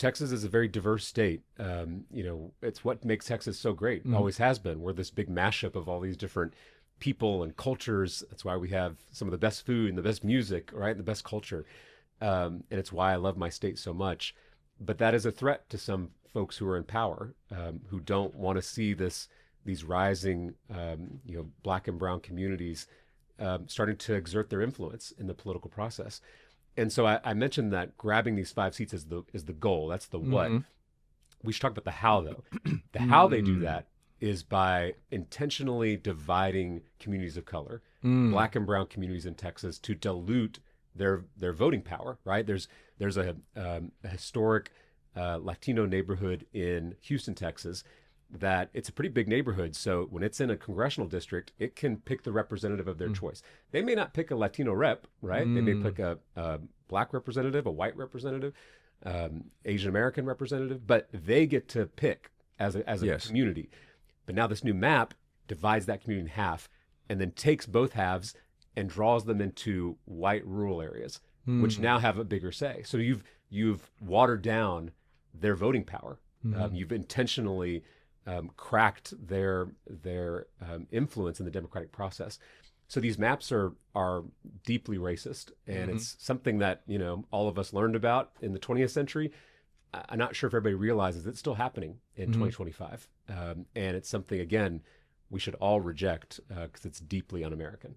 Texas is a very diverse state. It's what makes Texas so great. Always has been. We're this big mashup of all these different people and cultures. That's why we have some of the best food and the best music, right? And the best culture. And it's why I love my state so much. But that is a threat to some folks who are in power, who don't want to see these rising, Black and brown communities starting to exert their influence in the political process. And so I mentioned that grabbing these 5 seats is the goal. That's the what. We should talk about the how, though. The how they do that is by intentionally dividing communities of color, Black and brown communities in Texas, to dilute their voting power. Right? There's a historic Latino neighborhood in Houston, Texas, that it's a pretty big neighborhood. So when it's in a congressional district, it can pick the representative of their choice. They may not pick a Latino rep, right? They may pick a Black representative, a white representative, Asian American representative, but they get to pick as a community. But now this new map divides that community in half and then takes both halves and draws them into white rural areas, which now have a bigger say. So you've watered down their voting power. You've intentionally cracked their influence in the democratic process. So these maps are deeply racist, and it's something that all of us learned about in the 20th century. I'm not sure if everybody realizes it's still happening in 2025, and it's something, again, we should all reject because it's deeply un-American.